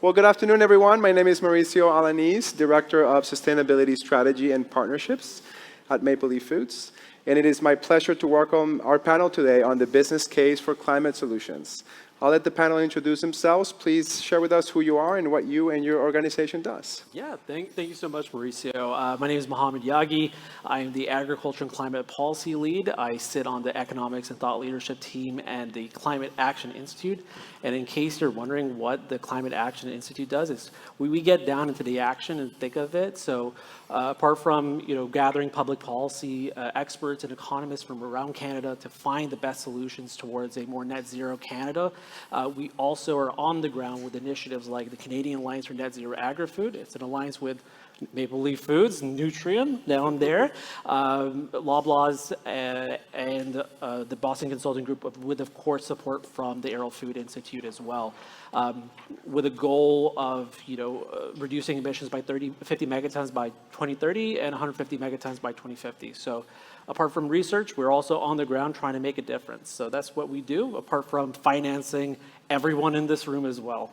Well, good afternoon, everyone. My name is Mauricio Alanis, Director of Sustainability Strategy and Partnerships at Maple Leaf Foods. And it is my pleasure to welcome our panel today on the business case for climate solutions. I'll let the panel introduce themselves. Please share with us who you are and what you and your organization does. Yeah, thank you so much, Mauricio. My name is Mohamed Yaghi. I am the Agriculture and Climate Policy Lead. I sit on the Economics and Thought Leadership team and the Climate Action Institute. And in case you're wondering what the Climate Action Institute does, is we get down into the action and thick of it. So apart from gathering public policy experts and economists from around Canada to find the best solutions towards a more net zero Canada, we also are on the ground with initiatives like the Canadian Alliance for Net Zero Agri-Food. It's an alliance with Maple Leaf Foods, Nutrien down there, Loblaws, and the Boston Consulting Group, with, of course, support from the Arrell Food Institute as well, with a goal of reducing emissions by 50 megatons by 2030 and 150 megatons by 2050. So apart from research, we're also on the ground trying to make a difference. So that's what we do, apart from financing everyone in this room as well.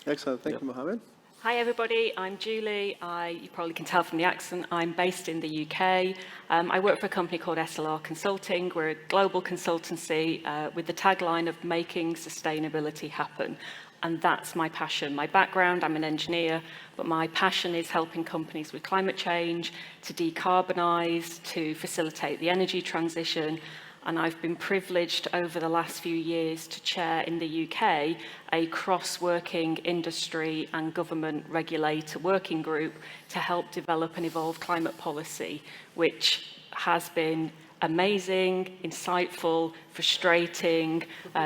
Excellent. Thank you, Mohamed. Hi, everybody. I'm Julie. You probably can tell from the accent, I'm based in the UK. I work for a company called SLR Consulting. We're a global consultancy with the tagline of making sustainability happen. And that's my passion. My background, I'm an engineer, but my passion is helping companies with climate change, to decarbonize, to facilitate the energy transition. And I've been privileged over the last few years to chair in the UK a cross-working industry and government regulator working group to help develop and evolve climate policy, which has been amazing, insightful, frustrating,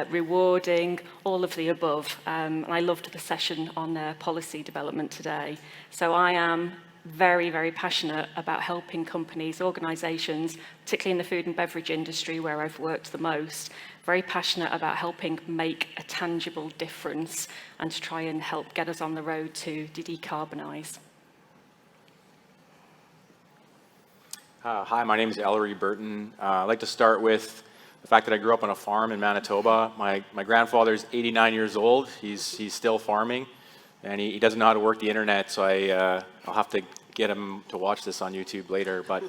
rewarding, all of the above. And I loved the session on policy development today. So I am very, very passionate about helping companies, organizations, particularly in the food and beverage industry where I've worked the most, very passionate about helping make a tangible difference and to try and help get us on the road to decarbonize. Hi, my name is Ellery, Burton. I'd like to start with the fact that I grew up on a farm in Manitoba. My grandfather's 89 years old. He's still farming, and he doesn't know how to work the internet, so I'll have to get him to watch this on YouTube later. But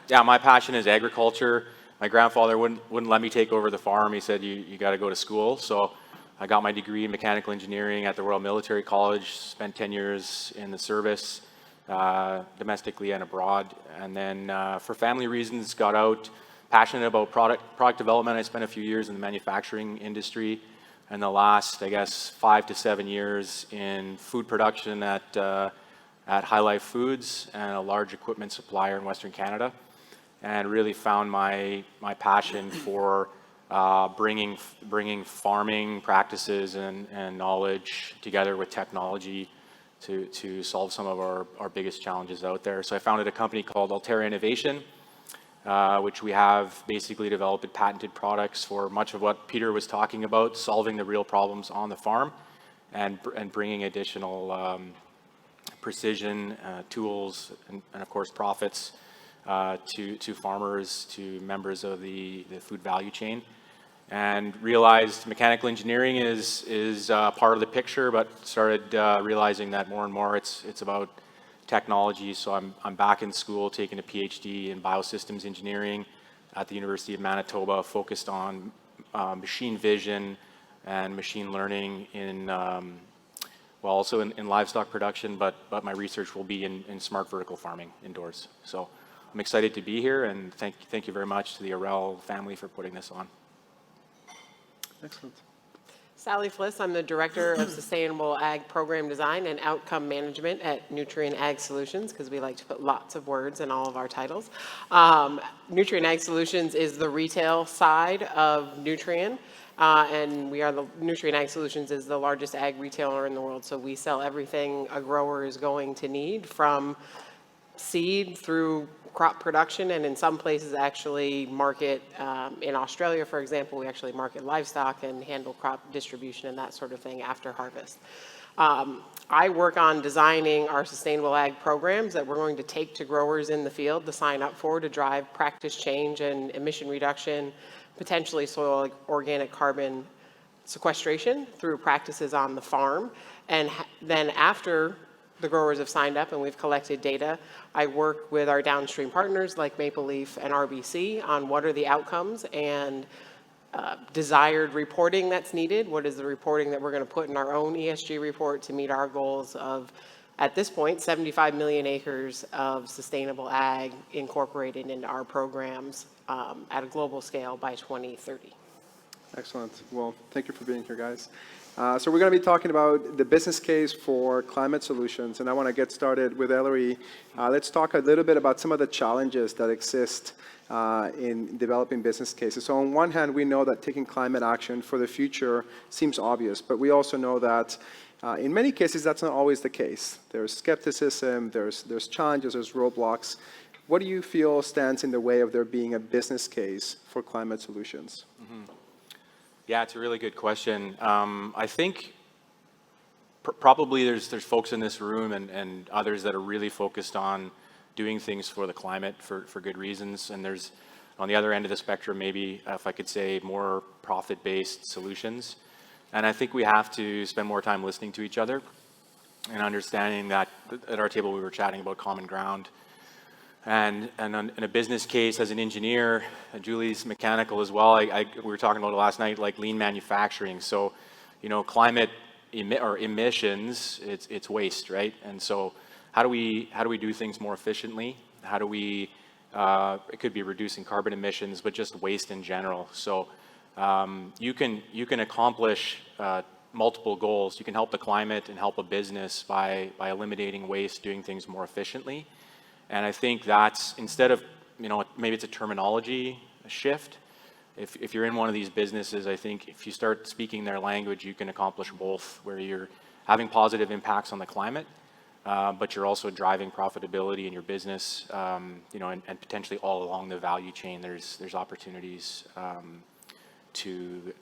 yeah, my passion is agriculture. My grandfather wouldn't let me take over the farm. He said, you got to go to school. So I got my degree in mechanical engineering at the Royal Military College, spent 10 years in the service, domestically and abroad. And then for family reasons, got out, passionate about product development. I spent a few years in the manufacturing industry, and the last, I guess, 5 to 7 years in food production at High Life Foods and a large equipment supplier in Western Canada, and really found my passion for bringing farming practices and knowledge together with technology to solve some of our biggest challenges out there. So I founded a company called Alterra Innovation, which we have basically developed patented products for much of what Peter was talking about, solving the real problems on the farm and bringing additional precision, tools, and of course profits to farmers, to members of the food value chain. And realized mechanical engineering is part of the picture, but started realizing that more and more it's about technology. So I'm back in school taking a PhD in biosystems engineering at the University of Manitoba, focused on machine vision and machine learning also in livestock production, but my research will be in smart vertical farming indoors. So I'm excited to be here, and thank you very much to the Arrell family for putting this on. Excellent. Sally Flis, I'm the Director of Sustainable Ag Program Design and Outcome Management at Nutrien Ag Solutions, because we like to put lots of words in all of our titles. Nutrien Ag Solutions is the retail side of Nutrien, and Nutrien Ag Solutions is the largest ag retailer in the world, so we sell everything a grower is going to need, from seed through crop production, and in some places actually market, in Australia, for example, we actually market livestock and handle crop distribution and that sort of thing after harvest. I work on designing our sustainable ag programs that we're going to take to growers in the field to sign up for, to drive practice change and emission reduction, potentially soil organic carbon sequestration through practices on the farm. And then after the growers have signed up and we've collected data, I work with our downstream partners like Maple Leaf and RBC on what are the outcomes and desired reporting that's needed. What is the reporting that we're going to put in our own ESG report to meet our goals of, at this point, 75 million acres of sustainable ag incorporated into our programs at a global scale by 2030. Excellent. Well, thank you for being here, guys. So we're going to be talking about the business case for climate solutions, and I want to get started with Ellery. Let's talk a little bit about some of the challenges that exist in developing business cases. So on one hand, we know that taking climate action for the future seems obvious, but we also know that in many cases, that's not always the case. There's skepticism, there's challenges, there's roadblocks. What do you feel stands in the way of there being a business case for climate solutions? Yeah, it's a really good question. I think probably there's folks in this room and others that are really focused on doing things for the climate for good reasons. And there's, on the other end of the spectrum, maybe, if I could say, more profit-based solutions. And I think we have to spend more time listening to each other and understanding that at our table we were chatting about common ground. And in a business case, as an engineer, Julie's mechanical as well, we were talking about it last night, like lean manufacturing. So, climate emissions, it's waste, right? And so how do we do things more efficiently? How do we, it could be reducing carbon emissions, but just waste in general. So you can accomplish multiple goals. You can help the climate and help a business by eliminating waste, doing things more efficiently. And I think that's, instead of, maybe it's a terminology shift. If you're in one of these businesses, I think if you start speaking their language, you can accomplish both, where you're having positive impacts on the climate, but you're also driving profitability in your business, and potentially all along the value chain, there's opportunities to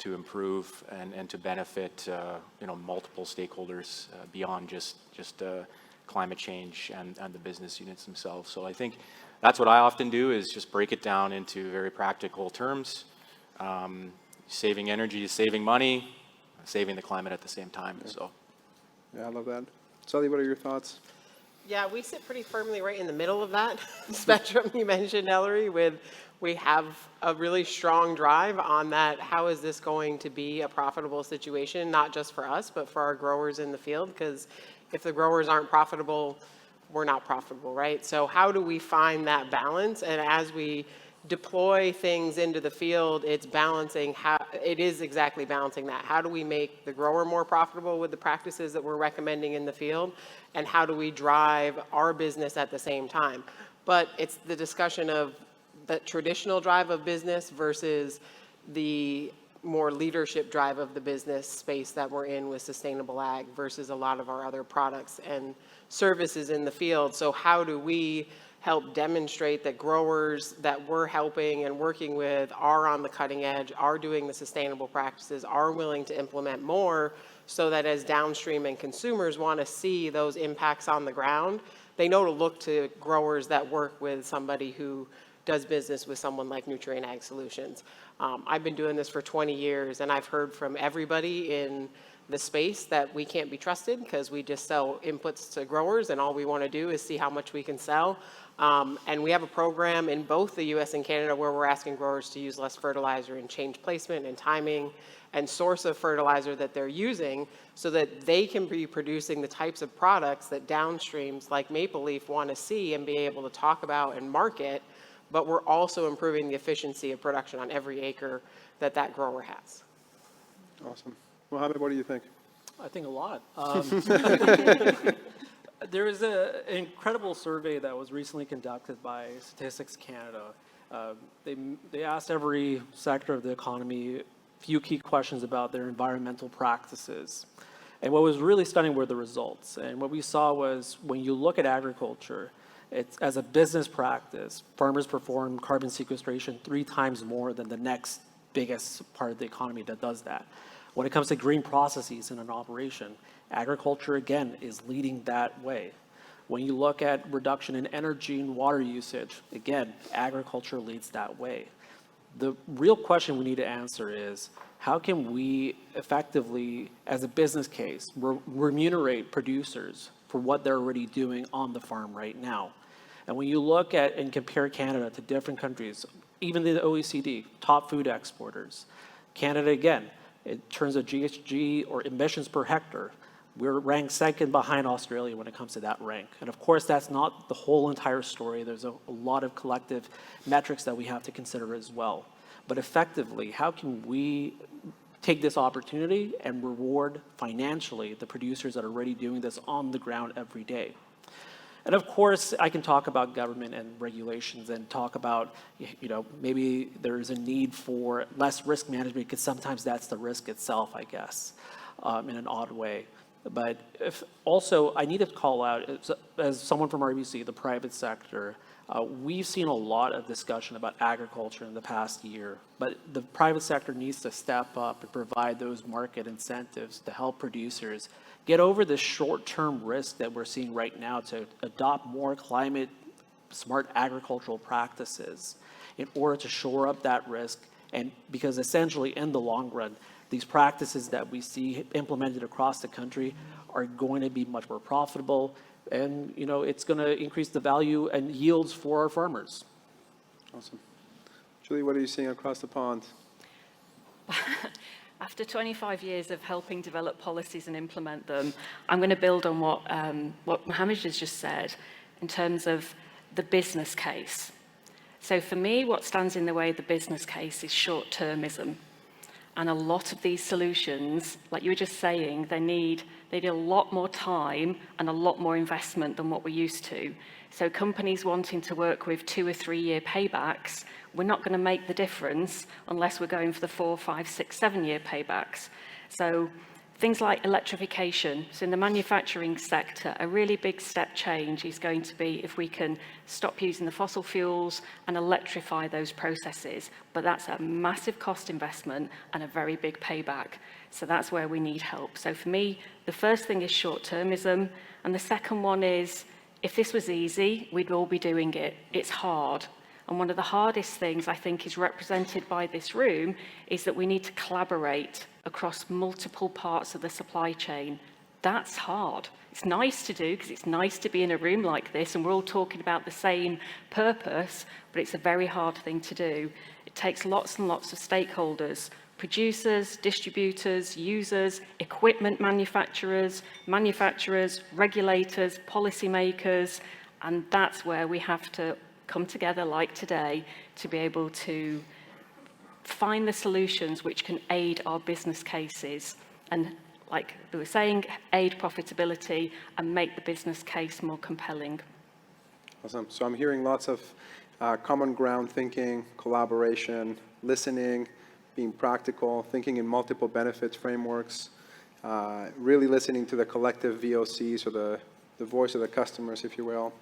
improve and to benefit, multiple stakeholders beyond just climate change and the business units themselves. So I think that's what I often do, is just break it down into very practical terms. Saving energy is saving money, saving the climate at the same time. So, yeah, I love that. Sully, what are your thoughts? Yeah, we sit pretty firmly right in the middle of that spectrum you mentioned, Ellery, we have a really strong drive on that. How is this going to be a profitable situation, not just for us, but for our growers in the field? Because if the growers aren't profitable, we're not profitable, right? So how do we find that balance? And as we deploy things into the field, it is exactly balancing that. How do we make the grower more profitable with the practices that we're recommending in the field? And how do we drive our business at the same time? But it's the discussion of the traditional drive of business versus the more leadership drive of the business space that we're in with sustainable ag versus a lot of our other products and services in the field. So how do we help demonstrate that growers that we're helping and working with are on the cutting edge, are doing the sustainable practices, are willing to implement more, so that as downstream and consumers want to see those impacts on the ground, they know to look to growers that work with somebody who does business with someone like Nutrien Ag Solutions. I've been doing this for 20 years, and I've heard from everybody in the space that we can't be trusted because we just sell inputs to growers, and all we want to do is see how much we can sell. And we have a program in both the US and Canada where we're asking growers to use less fertilizer and change placement and timing and source of fertilizer that they're using, so that they can be producing the types of products that downstreams like Maple Leaf want to see and be able to talk about and market. But we're also improving the efficiency of production on every acre that grower has. Awesome. Mohamed, what do you think? I think a lot. There is an incredible survey that was recently conducted by Statistics Canada. They asked every sector of the economy a few key questions about their environmental practices. And what was really stunning were the results. And what we saw was, when you look at agriculture, it's, as a business practice, farmers perform carbon sequestration 3 times more than the next biggest part of the economy that does that. When it comes to green processes in an operation, agriculture, again, is leading that way. When you look at reduction in energy and water usage, again, agriculture leads that way. The real question we need to answer is, how can we effectively, as a business case, remunerate producers for what they're already doing on the farm right now? And when you look at and compare Canada to different countries, even the OECD, top food exporters, Canada, again, in terms of GHG or emissions per hectare, we're ranked second behind Australia when it comes to that rank. And of course, that's not the whole entire story. There's a lot of collective metrics that we have to consider as well. But effectively, how can we take this opportunity and reward financially the producers that are already doing this on the ground every day? And of course, I can talk about government and regulations and talk about, maybe there's a need for less risk management, because sometimes that's the risk itself, I guess, in an odd way. But also, I need to call out, as someone from RBC, the private sector, we've seen a lot of discussion about agriculture in the past year, but the private sector needs to step up and provide those market incentives to help producers get over the short-term risk that we're seeing right now to adopt more climate-smart agricultural practices in order to shore up that risk. And because essentially, in the long run, these practices that we see implemented across the country are going to be much more profitable, and it's going to increase the value and yields for our farmers. Awesome. Julie, what are you seeing across the pond? After 25 years of helping develop policies and implement them, I'm going to build on what Mohamed has just said in terms of the business case. So for me, what stands in the way of the business case is short-termism. And a lot of these solutions, like you were just saying, they need a lot more time and a lot more investment than what we're used to. So companies wanting to work with 2 or 3 year paybacks, we're not going to make the difference unless we're going for the 4, 5, 6, 7 year paybacks. So things like electrification. So in the manufacturing sector, a really big step change is going to be if we can stop using the fossil fuels and electrify those processes. But that's a massive cost investment and a very big payback. So that's where we need help. So for me, the first thing is short-termism. And the second one is, if this was easy, we'd all be doing it. It's hard. And one of the hardest things I think is represented by this room is that we need to collaborate across multiple parts of the supply chain. That's hard. It's nice to do because it's nice to be in a room like this and we're all talking about the same purpose, but it's a very hard thing to do. It takes lots and lots of stakeholders, producers, distributors, users, equipment manufacturers, regulators, policymakers, and that's where we have to come together like today to be able to find the solutions which can aid our business cases and, like we were saying, aid profitability and make the business case more compelling. Awesome. So I'm hearing lots of common ground thinking, collaboration, listening, being practical, thinking in multiple benefits frameworks, really listening to the collective VOCs, or the voice of the customers, if you will,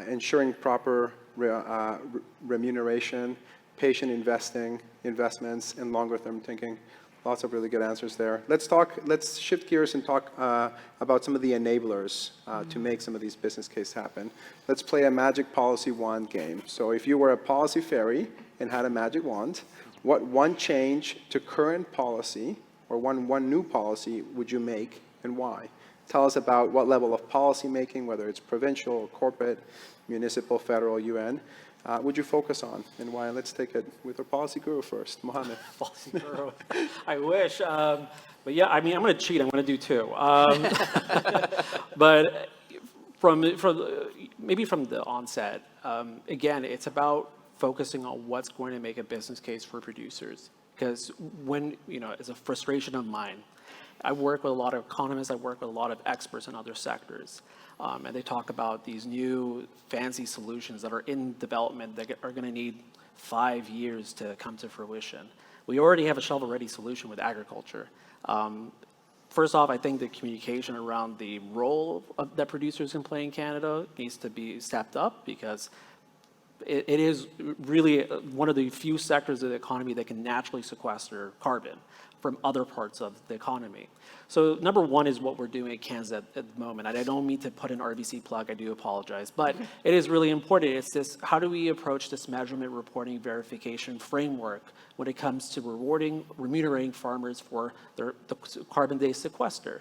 ensuring proper remuneration, patient investments, and longer-term thinking. Lots of really good answers there. Let's shift gears and talk about some of the enablers to make some of these business cases happen. Let's play a magic policy wand game. So if you were a policy fairy and had a magic wand, what one change to current policy or one new policy would you make and why? Tell us about what level of policy making, whether it's provincial or corporate, municipal, federal, UN, would you focus on and why? Let's take it with our policy guru first, Mohamed. Policy guru. I wish. But yeah, I mean, I'm going to cheat. I'm going to do two. But maybe from the onset, again, it's about focusing on what's going to make a business case for producers. Because when, it's a frustration of mine. I work with a lot of economists, I work with a lot of experts in other sectors, and they talk about these new fancy solutions that are in development that are going to need 5 years to come to fruition. We already have a shovel-ready solution with agriculture. First off, I think the communication around the role that producers can play in Canada needs to be stepped up, because it is really one of the few sectors of the economy that can naturally sequester carbon from other parts of the economy. So number one is what we're doing at Kansas at the moment. And I don't mean to put an RBC plug, I do apologize, but it is really important. It's this, how do we approach this measurement, reporting, verification framework when it comes to remunerating farmers for the carbon they sequester?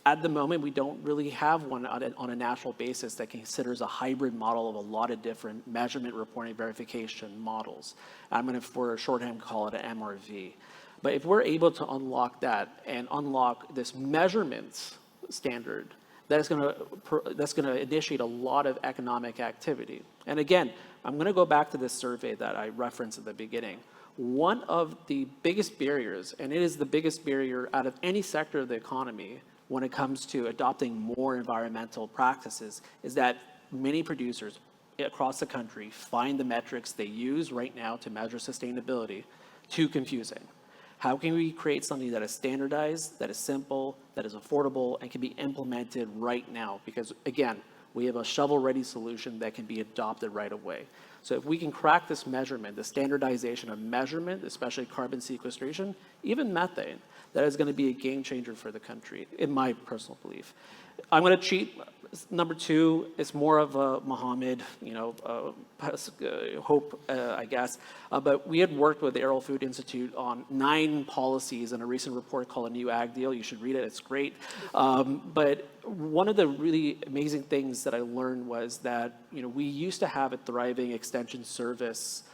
At the moment, we don't really have one on a national basis that considers a hybrid model of a lot of different measurement, reporting, verification models. I'm going to, for shorthand, call it an MRV. But if we're able to unlock that and unlock this measurement standard, that's going to initiate a lot of economic activity. And again, I'm going to go back to this survey that I referenced at the beginning. One of the biggest barriers, and it is the biggest barrier out of any sector of the economy when it comes to adopting more environmental practices, is that many producers across the country find the metrics they use right now to measure sustainability too confusing. How can we create something that is standardized, that is simple, that is affordable, and can be implemented right now? Because again, we have a shovel-ready solution that can be adopted right away. So if we can crack this measurement, the standardization of measurement, especially carbon sequestration, even methane, that is going to be a game changer for the country, in my personal belief. I'm going to cheat. Number two is more of a Mohamed, hope, I guess. But we had worked with the Arrell Food Institute on 9 policies in a recent report called A New Ag Deal. You should read it, it's great. But one of the really amazing things that I learned was that, we used to have a thriving extension service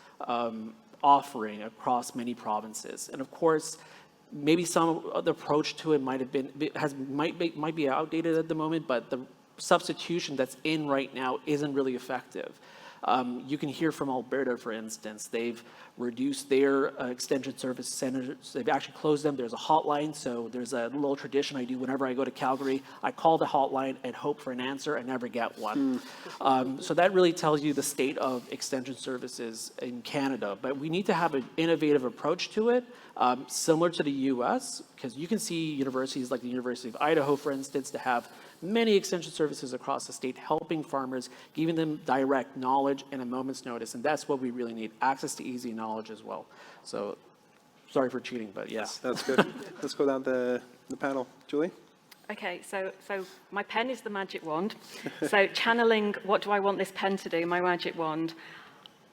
offering across many provinces. And of course, maybe some of the approach to it might be outdated at the moment, but the substitution that's in right now isn't really effective. You can hear from Alberta, for instance, they've reduced their extension service centers. They've actually closed them. There's a hotline, so there's a little tradition I do whenever I go to Calgary. I call the hotline and hope for an answer. I never get one. So that really tells you the state of extension services in Canada. But we need to have an innovative approach to it, similar to the US, because you can see universities like the University of Idaho, for instance, to have many extension services across the state helping farmers, giving them direct knowledge and a moment's notice. And that's what we really need, access to easy knowledge as well. So sorry for cheating, but yeah. That's good. Let's go down the panel. Julie? Okay, so my pen is the magic wand. So channeling, what do I want this pen to do, my magic wand?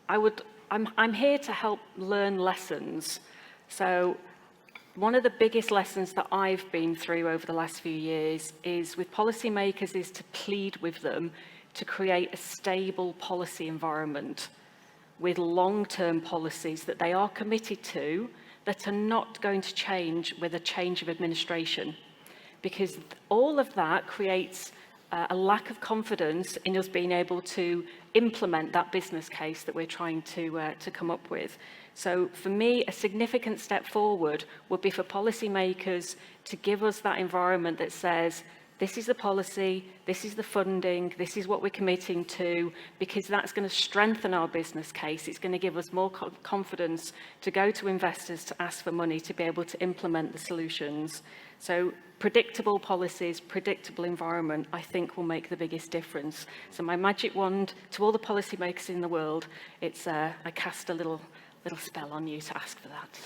I'm here to help learn lessons. So one of the biggest lessons that I've been through over the last few years is with policymakers is to plead with them to create a stable policy environment with long-term policies that they are committed to that are not going to change with a change of administration. Because all of that creates a lack of confidence in us being able to implement that business case that we're trying to come up with. So for me, a significant step forward would be for policymakers to give us that environment that says, this is the policy, this is the funding, this is what we're committing to, because that's going to strengthen our business case. It's going to give us more confidence to go to investors to ask for money to be able to implement the solutions. So predictable policies, predictable environment, I think will make the biggest difference. So my magic wand to all the policymakers in the world, it's I cast a little spell on you to ask for that.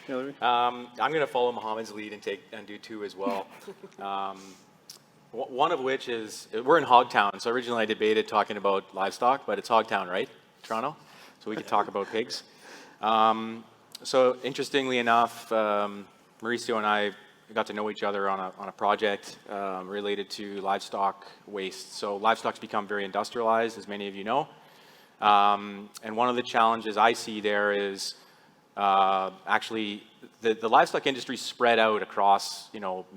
Ellery? I'm going to follow Mohamed's lead and do 2 as well. One of which is, we're in Hogtown, so originally I debated talking about livestock, but it's Hogtown, right? Toronto? So we could talk about pigs. So interestingly enough, Mauricio and I got to know each other on a project related to livestock waste. So livestock's become very industrialized, as many of you know. And one of the challenges I see there is actually the livestock industry spread out across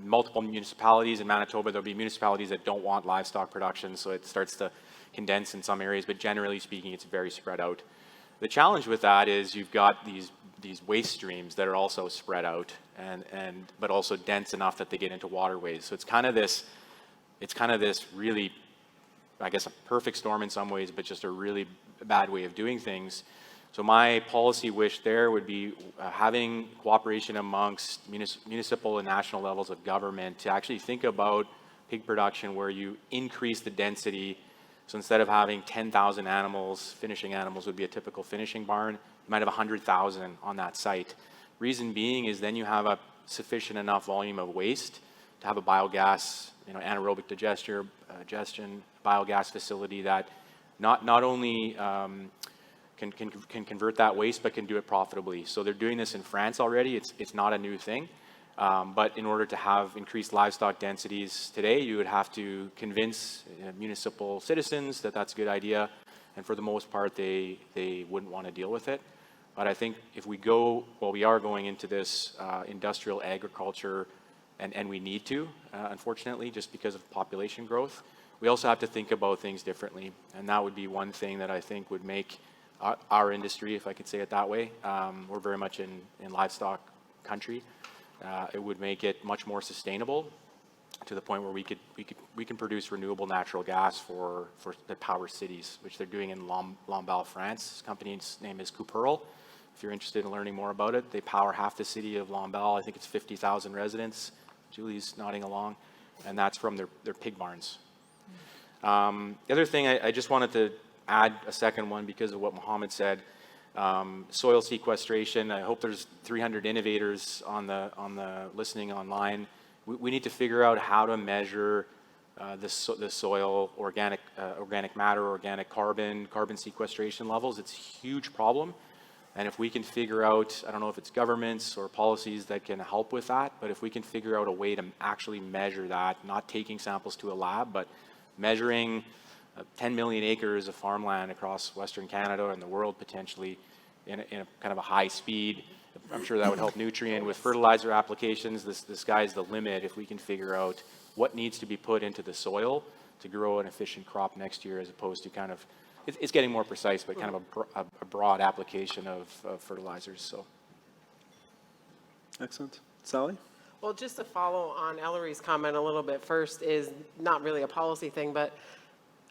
multiple municipalities. In Manitoba, there'll be municipalities that don't want livestock production, so it starts to condense in some areas, but generally speaking, it's very spread out. The challenge with that is you've got these waste streams that are also spread out but also dense enough that they get into waterways. So it's kind of this really, I guess, a perfect storm in some ways, but just a really bad way of doing things. So my policy wish there would be having cooperation amongst municipal and national levels of government to actually think about pig production where you increase the density So instead of having 10,000 animals, finishing animals would be a typical finishing barn, you might have 100,000 on that site. Reason being is then you have a sufficient enough volume of waste to have a biogas, anaerobic digestion biogas facility that not only can convert that waste, but can do it profitably. So they're doing this in France already. It's not a new thing. But in order to have increased livestock densities today, you would have to convince municipal citizens that that's a good idea. And for the most part, they wouldn't want to deal with it. But I think if we we are going into this industrial agriculture, and we need to, unfortunately, just because of population growth, we also have to think about things differently. And that would be one thing that I think would make our industry, if I could say it that way, we're very much in livestock country. It would make it much more sustainable to the point where we can produce renewable natural gas for the power cities, which they're doing in Lamballe, France. This company's name is Couperle. If you're interested in learning more about it, they power half the city of Lamballe. I think it's 50,000 residents. Julie's nodding along, and that's from their pig barns. The other thing I just wanted to add a second one because of what Mohamed said. Soil sequestration. I hope there's 300 innovators on the listening online. We need to figure out how to measure the soil organic matter, organic carbon sequestration levels. It's a huge problem. And if we can figure out, I don't know if it's governments or policies that can help with that, but if we can figure out a way to actually measure that, not taking samples to a lab, but measuring 10 million acres of farmland across Western Canada and the world potentially in a kind of a high speed. I'm sure that would help Nutrien with fertilizer applications. The sky's the limit if we can figure out what needs to be put into the soil to grow an efficient crop next year, as opposed to kind of, it's getting more precise, but kind of a broad application of fertilizers. So. Excellent. Sally? Well, just to follow on Ellery's comment a little bit first is not really a policy thing, but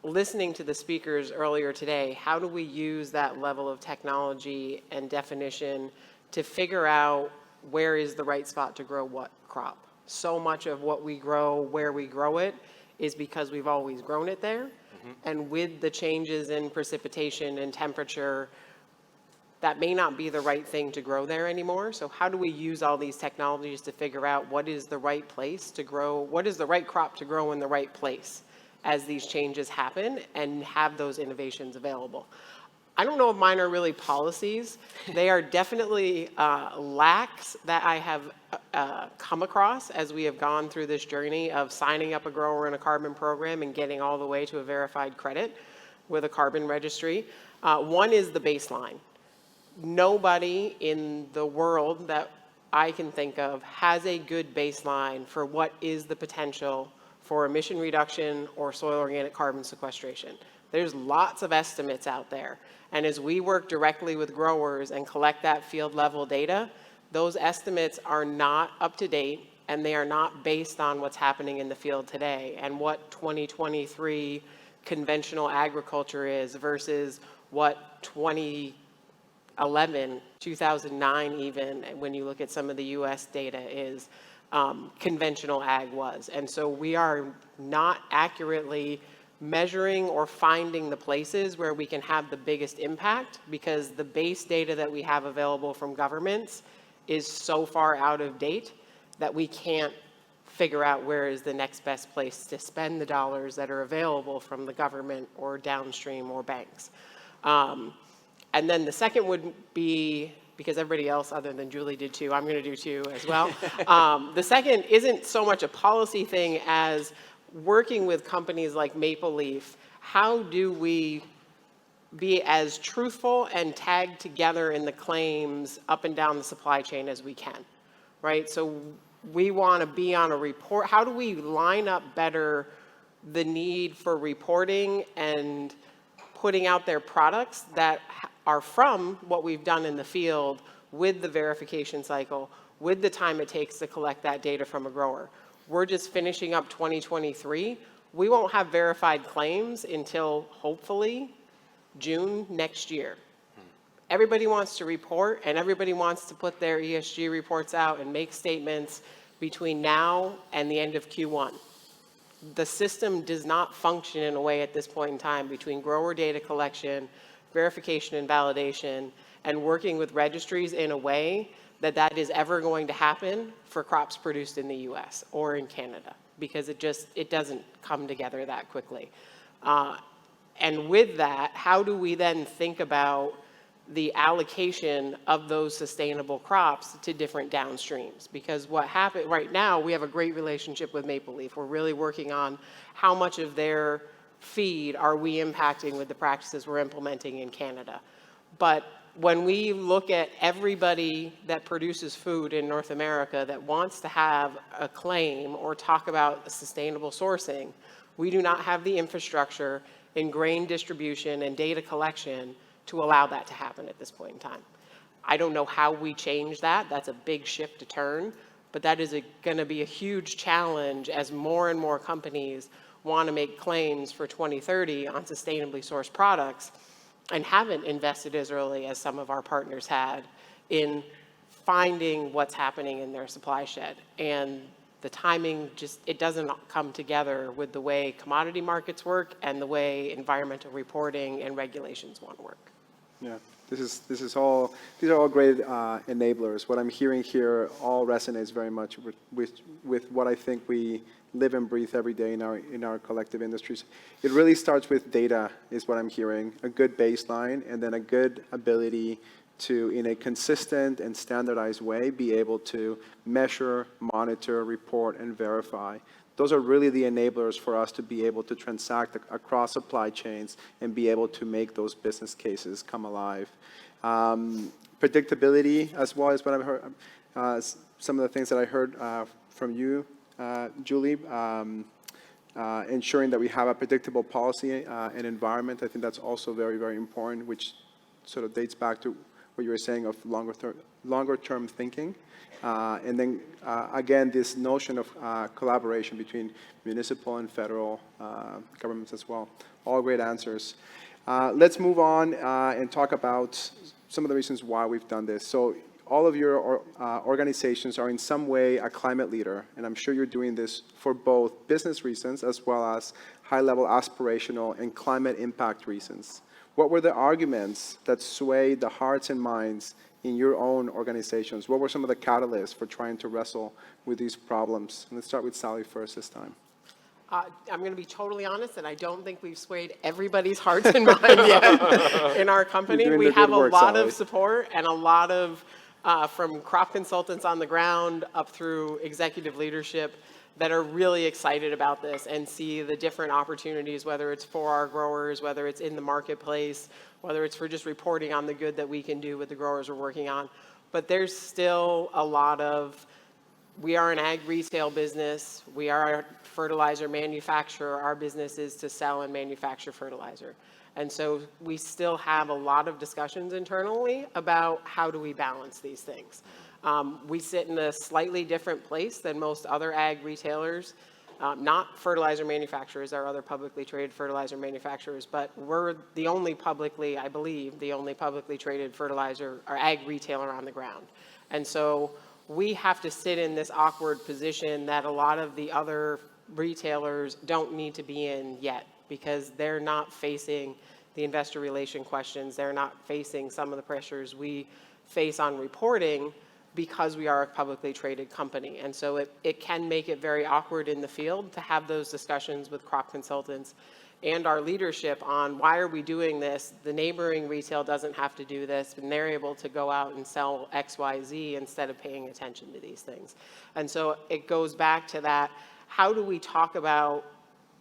listening to the speakers earlier today, how do we use that level of technology and definition to figure out where is the right spot to grow what crop? So much of what we grow, where we grow it, is because we've always grown it there. Mm-hmm. And with the changes in precipitation and temperature, that may not be the right thing to grow there anymore. So how do we use all these technologies to figure out what is the right place to grow, what is the right crop to grow in the right place as these changes happen, and have those innovations available? I don't know if mine are really policies. They are definitely lacks that I have come across as we have gone through this journey of signing up a grower in a carbon program and getting all the way to a verified credit with a carbon registry. One is the baseline. Nobody in the world that I can think of has a good baseline for what is the potential for emission reduction or soil organic carbon sequestration. There's lots of estimates out there. And as we work directly with growers and collect that field level data, those estimates are not up to date, and they are not based on what's happening in the field today and what 2023 conventional agriculture is versus what 2011, 2009 even, when you look at some of the US data, is conventional ag was. And so we are not accurately measuring or finding the places where we can have the biggest impact, because the base data that we have available from governments is so far out of date that we can't figure out where is the next best place to spend the dollars that are available from the government or downstream or banks. And then the second would be, because everybody else other than Julie did too, I'm going to do too as well. The second isn't so much a policy thing as working with companies like Maple Leaf. How do we be as truthful and tagged together in the claims up and down the supply chain as we can, right? So we want to be on a report. How do we line up better the need for reporting and putting out their products that are from what we've done in the field with the verification cycle, with the time it takes to collect that data from a grower? We're just finishing up 2023. We won't have verified claims until hopefully June next year. Everybody wants to report, and everybody wants to put their ESG reports out and make statements between now and the end of Q1. the system does not function in a way at this point in time between grower data collection, verification and validation, and working with registries in a way that that is ever going to happen for crops produced in the US or in Canada, because it doesn't come together that quickly. And with that, how do we then think about the allocation of those sustainable crops to different downstreams? Because what happened right now, we have a great relationship with Maple Leaf. We're really working on how much of their feed are we impacting with the practices we're implementing in Canada. But when we look at everybody that produces food in North America that wants to have a claim or talk about sustainable sourcing, we do not have the infrastructure in grain distribution and data collection to allow that to happen at this point in time. I don't know how we change that. That's a big ship to turn, but that is going to be a huge challenge as more and more companies want to make claims for 2030 on sustainably sourced products and haven't invested as early as some of our partners had in finding what's happening in their supply shed. And the timing it doesn't come together with the way commodity markets work and the way environmental reporting and regulations want to work. Yeah, these are all great enablers. What I'm hearing here all resonates very much with what I think we live and breathe every day in our collective industries. It really starts with data, is what I'm hearing, a good baseline, and then a good ability to, in a consistent and standardized way, be able to measure, monitor, report, and verify. Those are really the enablers for us to be able to transact across supply chains and be able to make those business cases come alive. Predictability as well is what I've heard. Some of the things that I heard from you, Julie, ensuring that we have a predictable policy and environment. I think that's also very, very important, which sort of dates back to what you were saying of longer term thinking. And then, again, this notion of collaboration between municipal and federal governments as well. All great answers. Let's move on and talk about some of the reasons why we've done this. So all of your organizations are in some way a climate leader, and I'm sure you're doing this for both business reasons as well as high-level aspirational and climate impact reasons. What were the arguments that swayed the hearts and minds in your own organizations? What were some of the catalysts for trying to wrestle with these problems? And let's start with Sally first this time. I'm going to be totally honest, and I don't think we've swayed everybody's hearts and minds yet in our company. We have a lot of support and a lot of, from crop consultants on the ground up through executive leadership, that are really excited about this and see the different opportunities, whether it's for our growers, whether it's in the marketplace, whether it's for just reporting on the good that we can do with the growers we're working on. But there's still a lot of, we are an ag retail business, we are a fertilizer manufacturer, our business is to sell and manufacture fertilizer. And so we still have a lot of discussions internally about how do we balance these things. We sit in a slightly different place than most other ag retailers, not fertilizer manufacturers, there are other publicly traded fertilizer manufacturers, but we're the only publicly, I believe, the only publicly traded fertilizer or ag retailer on the ground. And so we have to sit in this awkward position that a lot of the other retailers don't need to be in yet, because they're not facing the investor relation questions, they're not facing some of the pressures we face on reporting, because we are a publicly traded company. And so it can make it very awkward in the field to have those discussions with crop consultants and our leadership on why are we doing this? The neighboring retail doesn't have to do this, and they're able to go out and sell X, Y, Z instead of paying attention to these things. And so it goes back to that, how do we talk about,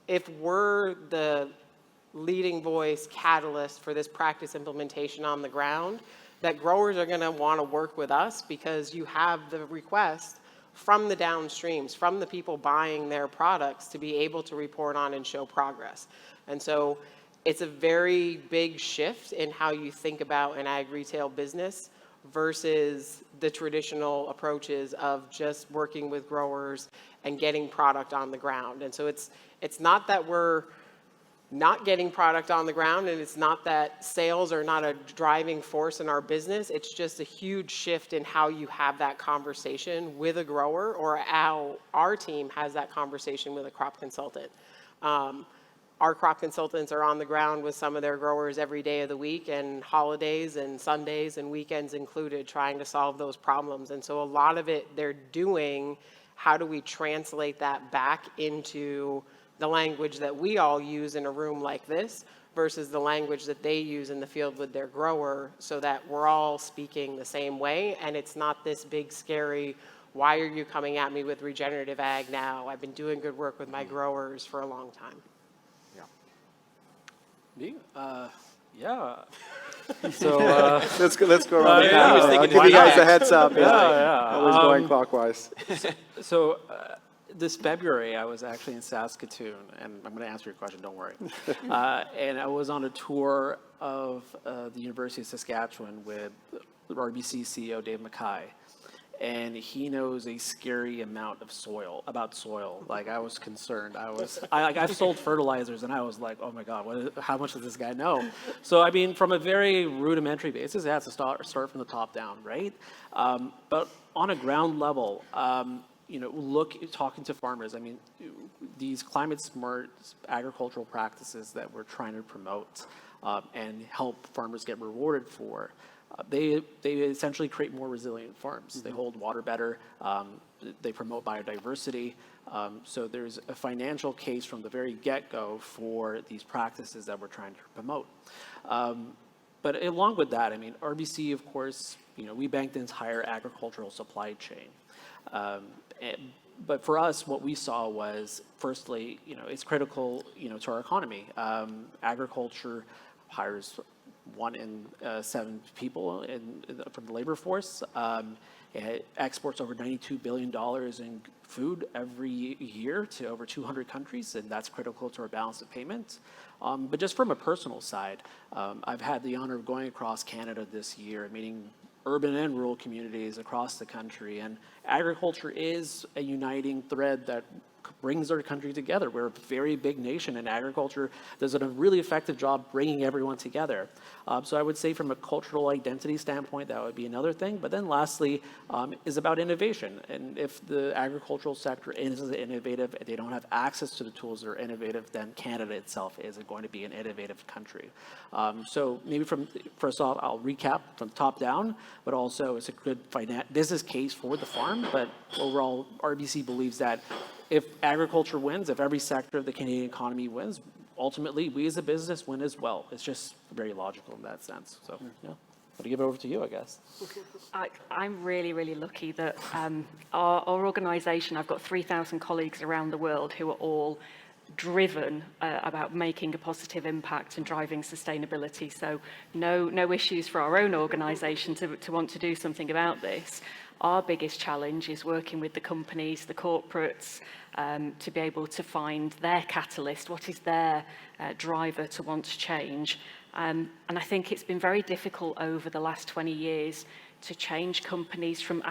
if we're the leading voice catalyst for this practice implementation on the ground, that growers are going to want to work with us because you have the request from the downstreams, from the people buying their products to be able to report on and show progress. And so it's a very big shift in how you think about an ag retail business versus the traditional approaches of just working with growers and getting product on the ground. And so it's not that we're not getting product on the ground, and it's not that sales are not a driving force in our business. It's just a huge shift in how you have that conversation with a grower, or how our team has that conversation with a crop consultant. Our crop consultants are on the ground with some of their growers every day of the week, and holidays and Sundays and weekends included, trying to solve those problems. And so a lot of it they're doing, how do we translate that back into the language that we all use in a room like this versus the language that they use in the field with their grower, so that we're all speaking the same way, and it's not this big scary, why are you coming at me with regenerative ag now? I've been doing good work with my growers for a long time. Me? Yeah. So, Let's go around the yeah, panel. I was I'll thinking give you why guys a not? heads up. yeah. Always going clockwise. So this February, I was actually in Saskatoon, and I'm going to answer your question, don't worry. And I was on a tour of the University of Saskatchewan with RBC CEO Dave Mackay. And he knows a scary amount of about soil. Like, I was concerned. I've sold fertilizers, and I was like, oh my God, how much does this guy know? So, I mean, from a very rudimentary basis, it has to start from the top down, right? But on a ground level, talking to farmers, I mean, these climate smart agricultural practices that we're trying to promote and help farmers get rewarded for, they essentially create more resilient farms. Mm-hmm. They hold water better. They promote biodiversity. So there's a financial case from the very get-go for these practices that we're trying to promote. But along with that, I mean, RBC, of course, we bank the entire agricultural supply chain. But for us, what we saw was, firstly, it's critical, to our economy. Agriculture hires 1 in 7 people from the labor force. It exports over $92 billion in food every year to over 200 countries, and that's critical to our balance of payments. But just from a personal side, I've had the honor of going across Canada this year, meeting urban and rural communities across the country, and agriculture is a uniting thread that brings our country together. We're a very big nation, and agriculture does a really effective job bringing everyone together. So I would say from a cultural identity standpoint, that would be another thing. But then lastly is about innovation. And if the agricultural sector isn't innovative, if they don't have access to the tools that are innovative, then Canada itself isn't going to be an innovative country. So maybe first off, I'll recap from top down, but also it's a good business case for the farm. But overall, RBC believes that if agriculture wins, if every sector of the Canadian economy wins, ultimately we as a business win as well. It's just very logical in that sense. So, yeah, I'll give it over to you, I guess. I'm really, really lucky that our organization, I've got 3,000 colleagues around the world who are all driven about making a positive impact and driving sustainability. So no issues for our own organization to want to do something about this. Our biggest challenge is working with the companies, the corporates, to be able to find their catalyst. What is their driver to want to change? And I think it's been very difficult over the last 20 years to change companies from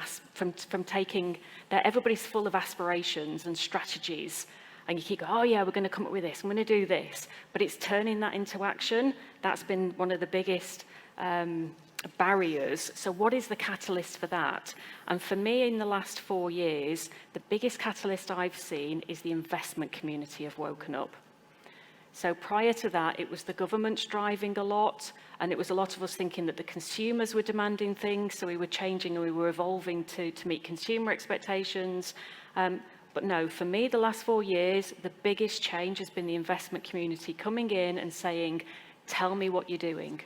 taking that everybody's full of aspirations and strategies. And you keep going, oh yeah, we're going to come up with this, I'm going to do this. But it's turning that into action. That's been one of the biggest barriers. So what is the catalyst for that? And for me, in the last 4 years, the biggest catalyst I've seen is the investment community have woken up. So prior to that, it was the government driving a lot, and it was a lot of us thinking that the consumers were demanding things, so we were changing and we were evolving to meet consumer expectations. But no, for me, the last 4 years, the biggest change has been the investment community coming in and saying, tell me what you're doing.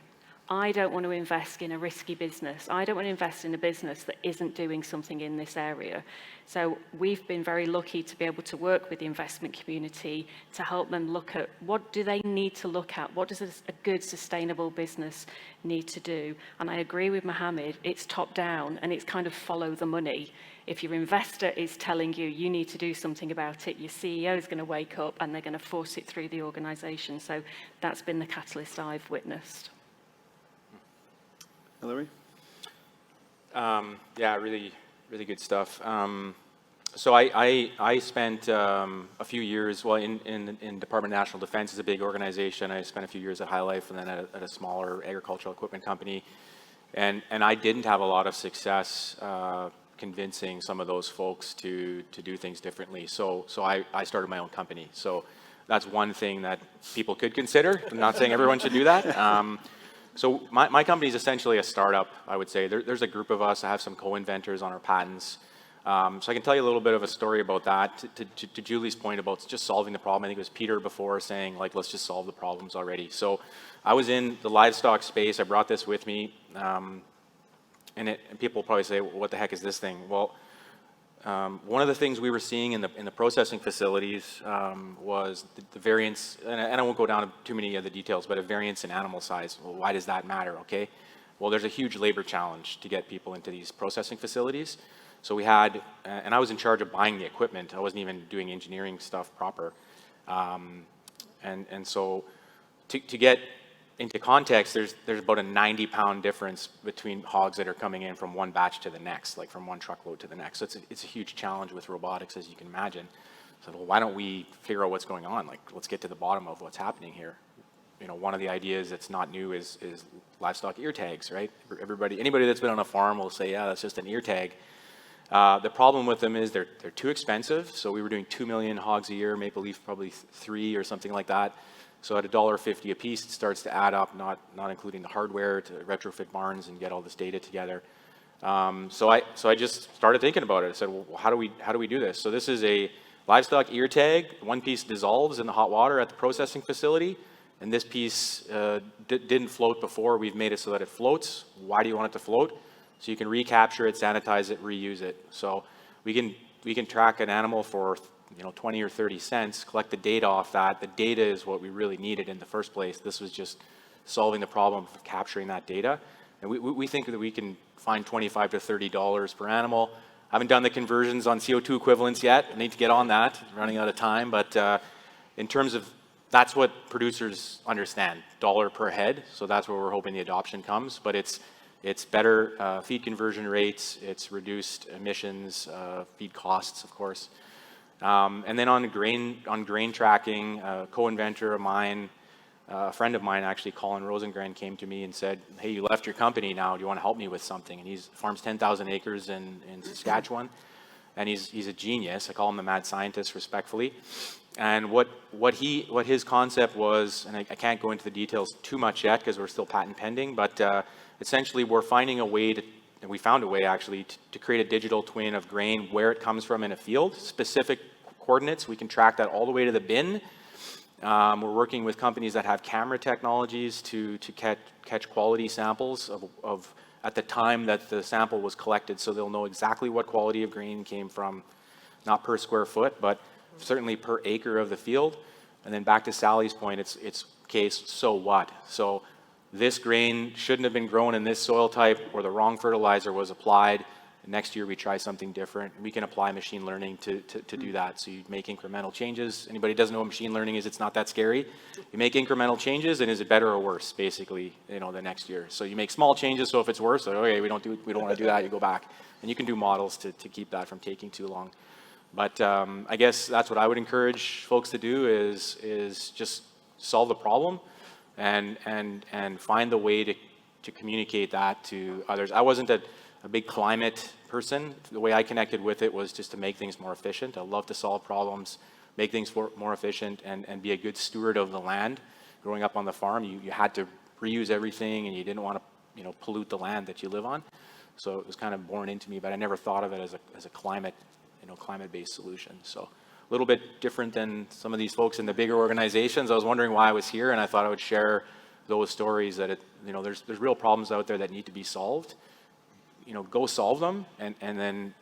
I don't want to invest in a risky business. I don't want to invest in a business that isn't doing something in this area. So we've been very lucky to be able to work with the investment community to help them look at what do they need to look at? What does a good, sustainable business need to do? And I agree with Mohamed, it's top down and it's kind of follow the money. If your investor is telling you you need to do something about it, your CEO is going to wake up and they're going to force it through the organization. So that's been the catalyst I've witnessed. Ellery? Yeah, really, really good stuff. So I spent a few years, well, in Department of National Defense is a big organization. I spent a few years at High Life and then at a smaller agricultural equipment company. And I didn't have a lot of success convincing some of those folks to do things differently. So I started my own company. So that's one thing that people could consider. I'm not saying everyone should do that. So my company is essentially a startup, I would say. There's a group of us. I have some co-inventors on our patents. So I can tell you a little bit of a story about that. To Julie's point about just solving the problem, I think it was Peter before saying, like, let's just solve the problems already. So I was in the livestock space. I brought this with me. And people probably say, well, what the heck is this thing? Well, one of the things we were seeing in the processing facilities was the variance, and I won't go down to too many of the details, but a variance in animal size. Well, why does that matter, okay? Well, there's a huge labor challenge to get people into these processing facilities. So we had, and I was in charge of buying the equipment. I wasn't even doing engineering stuff proper. And so to get into context, there's about a 90-pound difference between hogs that are coming in from one batch to the next, like from one truckload to the next. So it's a huge challenge with robotics, as you can imagine. So well, why don't we figure out what's going on? Like, let's get to the bottom of what's happening here. You know, one of the ideas that's not new is livestock ear tags, right? Anybody that's been on a farm will say, yeah, that's just an ear tag. The problem with them is they're too expensive. So we were doing 2 million hogs a year, Maple Leaf probably 3 or something like that. So at $1.50 a piece, it starts to add up, not including the hardware to retrofit barns and get all this data together. So I just started thinking about it. I said, well, how do we do this? So this is a livestock ear tag. One piece dissolves in the hot water at the processing facility, and this piece didn't float before. We've made it so that it floats. Why do you want it to float? So you can recapture it, sanitize it, reuse it. So we can track an animal for 20 or 30 cents, collect the data off that. The data is what we really needed in the first place. This was just solving the problem of capturing that data. And we think that we can find $25 to $30 per animal. I haven't done the conversions on CO2 equivalents yet. I need to get on that. I'm running out of time. But in terms of, that's what producers understand, dollar per head. So that's where we're hoping the adoption comes. But it's better feed conversion rates. It's reduced emissions, feed costs, of course. And then on grain tracking, a co-inventor of mine, a friend of mine actually, Colin Rosengren, came to me and said, hey, you left your company now, do you want to help me with something? And he farms 10,000 acres in Saskatchewan, and he's a genius. I call him the mad scientist, respectfully. And what his concept was, and I can't go into the details too much yet because we're still patent pending, but essentially we're finding a way to, and we found a way actually to create a digital twin of grain, where it comes from in a field, specific coordinates. We can track that all the way to the bin. We're working with companies that have camera technologies to catch quality samples of at the time that the sample was collected, so they'll know exactly what quality of grain came from, not per square foot, but certainly per acre of the field. And then back to Sally's point, it's case, so what? So this grain shouldn't have been grown in this soil type, or the wrong fertilizer was applied. Next year we try something different. We can apply machine learning to do that. So you make incremental changes. Anybody who doesn't know what machine learning is, it's not that scary. You make incremental changes, and is it better or worse, basically, the next year. So you make small changes, so if it's worse, so, okay, we don't want to do that, you go back. And you can do models to keep that from taking too long. But I guess that's what I would encourage folks to do is just solve the problem and find the way to communicate that to others. I wasn't a big climate person. The way I connected with it was just to make things more efficient. I love to solve problems, make things more efficient, and be a good steward of the land. Growing up on the farm, you had to reuse everything, and you didn't want to pollute the land that you live on. So it was kind of born into me, but I never thought of it as a climate-based solution. So a little bit different than some of these folks in the bigger organizations. I was wondering why I was here, and I thought I would share those stories that there's real problems out there that need to be solved. Go solve them, and then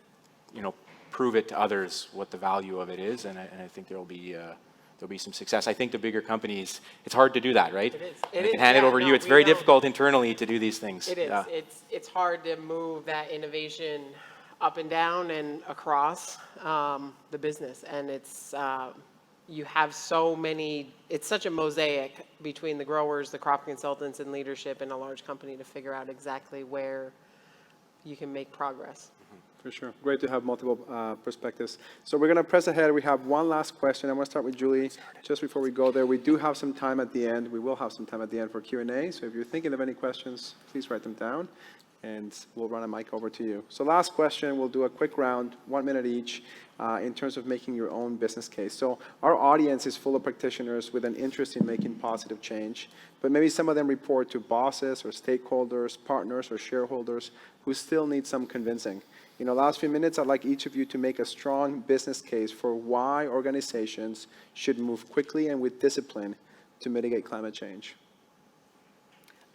prove it to others what the value of it is, and I think there'll be some success. I think the bigger companies, it's hard to do that, right? It is. They can hand it over to you. It's very difficult internally to do these things. It is. Yeah. It's hard to move that innovation up and down and across the business, and it's you have so many. It's such a mosaic between the growers, the crop consultants, and leadership in a large company to figure out exactly where you can make progress. For sure. Great to have multiple perspectives. So we're going to press ahead. We have one last question. I'm going to start with Julie. Just before we go there, we do have some time at the end. We will have some time at the end for Q&A. So if you're thinking of any questions, please write them down, and we'll run a mic over to you. So last question, we'll do a quick round, 1 minute each, in terms of making your own business case. So our audience is full of practitioners with an interest in making positive change, but maybe some of them report to bosses or stakeholders, partners or shareholders who still need some convincing. In the last few minutes, I'd like each of you to make a strong business case for why organizations should move quickly and with discipline to mitigate climate change.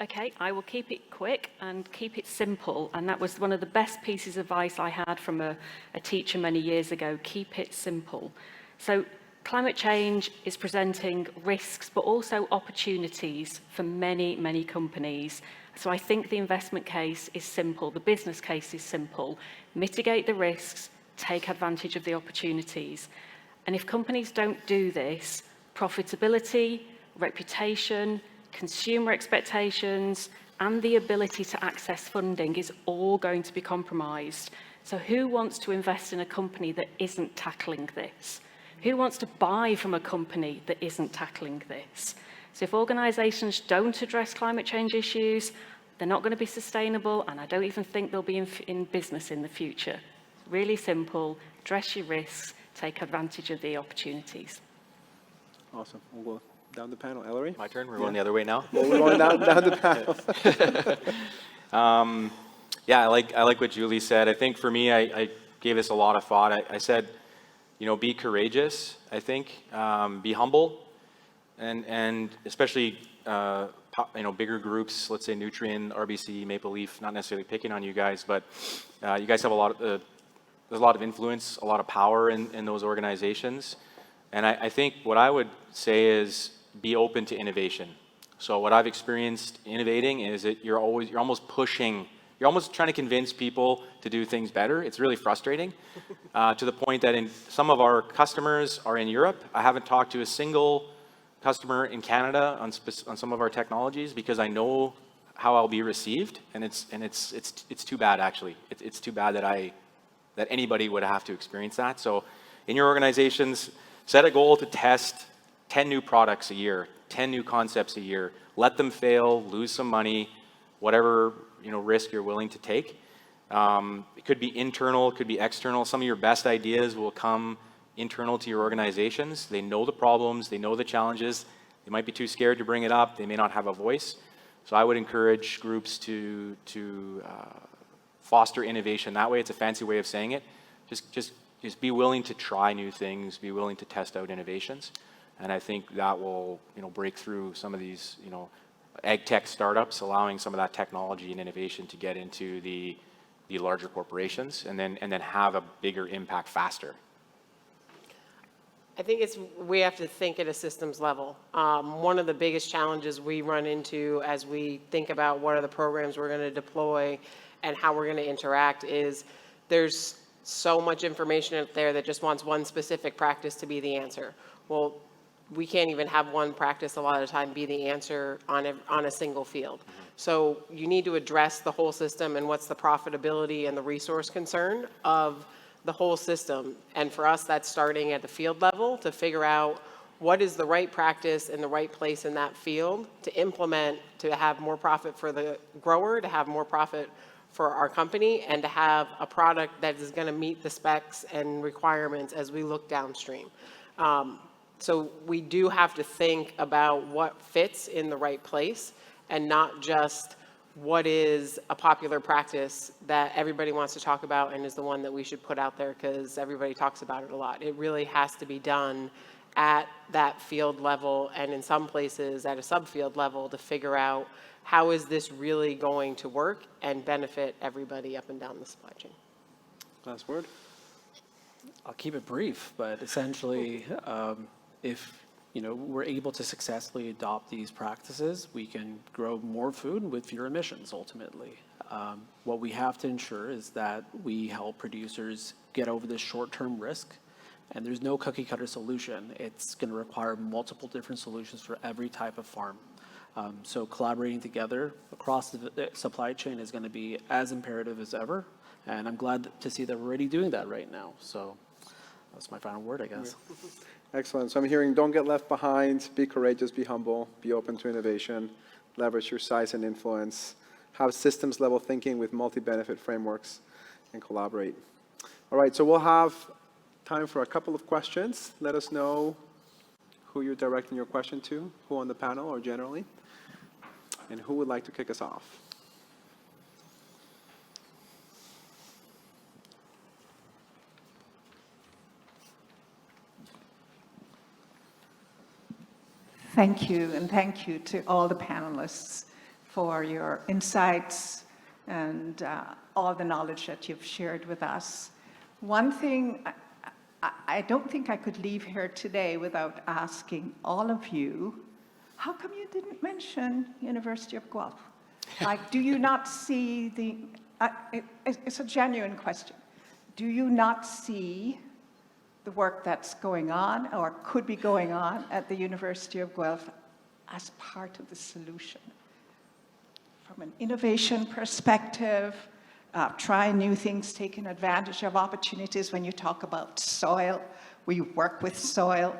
Okay, I will keep it quick and keep it simple. And that was one of the best pieces of advice I had from a teacher many years ago. Keep it simple. So climate change is presenting risks, but also opportunities for many, many companies. So I think the investment case is simple. The business case is simple. Mitigate the risks, take advantage of the opportunities. And if companies don't do this, profitability, reputation, consumer expectations, and the ability to access funding is all going to be compromised. So who wants to invest in a company that isn't tackling this? Who wants to buy from a company that isn't tackling this? So if organizations don't address climate change issues, they're not going to be sustainable, and I don't even think they'll be in business in the future. Really simple, address your risks, take advantage of the opportunities. Awesome. We'll go down the panel. Ellery? My turn? We're going the other way now? Well, we're going down the panel. Yeah, I like what Julie said. I think for me, I gave this a lot of thought. I said, be courageous, I think, be humble, and especially, bigger groups, let's say Nutrien, RBC, Maple Leaf, not necessarily picking on you guys, but you guys have there's a lot of influence, a lot of power in those organizations. And I think what I would say is be open to innovation. So what I've experienced innovating is that you're almost trying to convince people to do things better. It's really frustrating to the point that some of our customers are in Europe. I haven't talked to a single customer in Canada on some of our technologies because I know how I'll be received, and it's too bad actually. It's too bad that anybody would have to experience that. So in your organizations, set a goal to test 10 new products a year, 10 new concepts a year. Let them fail, lose some money, whatever risk you're willing to take. It could be internal, it could be external. Some of your best ideas will come internal to your organizations. They know the problems, they know the challenges. They might be too scared to bring it up. They may not have a voice. So I would encourage groups to foster innovation that way. It's a fancy way of saying it. Just be willing to try new things, be willing to test out innovations. And I think that will, break through some of these, ag tech startups, allowing some of that technology and innovation to get into the larger corporations and then have a bigger impact faster. I think we have to think at a systems level. One of the biggest challenges we run into as we think about what are the programs we're going to deploy and how we're going to interact is there's so much information out there that just wants one specific practice to be the answer. Well, we can't even have one practice a lot of the time be the answer on a single field. So you need to address the whole system and what's the profitability and the resource concern of the whole system. And for us, that's starting at the field level to figure out what is the right practice in the right place in that field to implement, to have more profit for the grower, to have more profit for our company, and to have a product that is going to meet the specs and requirements as we look downstream. So we do have to think about what fits in the right place and not just what is a popular practice that everybody wants to talk about and is the one that we should put out there because everybody talks about it a lot. It really has to be done at that field level and in some places at a subfield level to figure out how is this really going to work and benefit everybody up and down the supply chain. Last word. I'll keep it brief, but essentially, if we're able to successfully adopt these practices, we can grow more food with fewer emissions, ultimately. What we have to ensure is that we help producers get over this short-term risk, and there's no cookie-cutter solution. It's going to require multiple different solutions for every type of farm. So collaborating together across the supply chain is going to be as imperative as ever. And I'm glad to see that we're already doing that right now. So that's my final word, I guess. Excellent. So I'm hearing don't get left behind, be courageous, be humble, be open to innovation, leverage your size and influence, have systems level thinking with multi-benefit frameworks, and collaborate. All right, so we'll have time for a couple of questions. Let us know who you're directing your question to, who on the panel or generally, and who would like to kick us off. Thank you, and thank you to all the panelists for your insights and all the knowledge that you've shared with us. One thing, I don't think I could leave here today without asking all of you, how come you didn't mention University of Guelph? Like, do you not see the, it's a genuine question. Do you not see the work that's going on or could be going on at the University of Guelph as part of the solution? From an innovation perspective, trying new things, taking advantage of opportunities. When you talk about soil, we work with soil,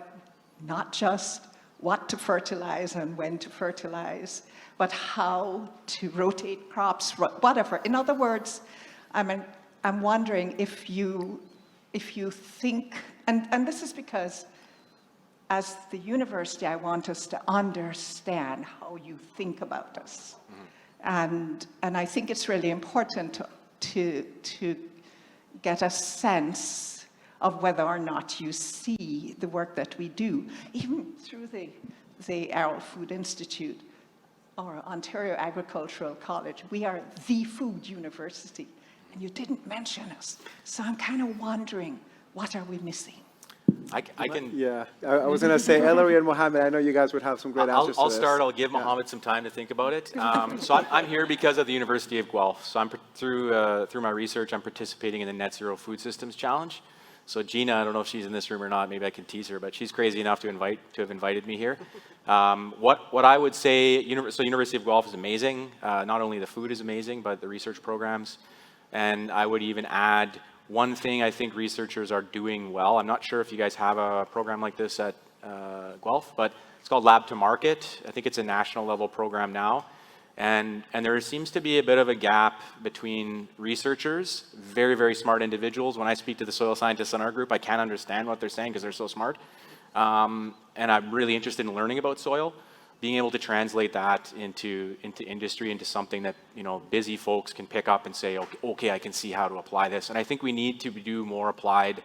not just what to fertilize and when to fertilize, but how to rotate crops, whatever. In other words, I'm wondering if you think, and this is because as the university, I want us to understand how you think about us. And I think it's really important to get a sense of whether or not you see the work that we do, even through the Arrell Food Institute or Ontario Agricultural College. We are the food university, and you didn't mention us. So I'm kind of wondering, what are we missing? I can. Yeah, I was going to say, Ellery and Mohamed, I know you guys would have some great answers to I'll this. start. I'll give Mohamed some time to think about it. So I'm here because of the University of Guelph. So through my research, I'm participating in the Net Zero Food Systems Challenge. So Gina, I don't know if she's in this room or not. Maybe I can tease her, but she's crazy enough to have invited me here. What I would say, so University of Guelph is amazing. Not only the food is amazing, but the research programs. And I would even add one thing I think researchers are doing well. I'm not sure if you guys have a program like this at Guelph, but it's called Lab to Market. I think it's a national level program now. And there seems to be a bit of a gap between researchers, very, very smart individuals. When I speak to the soil scientists in our group, I can't understand what they're saying because they're so smart. And I'm really interested in learning about soil. Being able to translate that into industry, into something that busy folks can pick up and say, okay, I can see how to apply this. And I think we need to do more applied,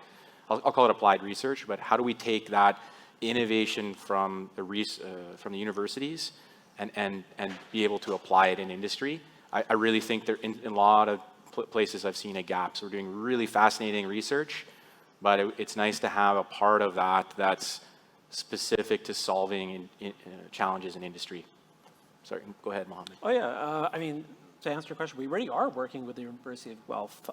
I'll call it applied research, but how do we take that innovation from the universities and be able to apply it in industry? I really think there in a lot of places I've seen a gap. So we're doing really fascinating research, but it's nice to have a part of that that's specific to solving challenges in industry. Sorry, go ahead, Mohamed. Oh yeah, to answer your question, we already are working with the University of Guelph,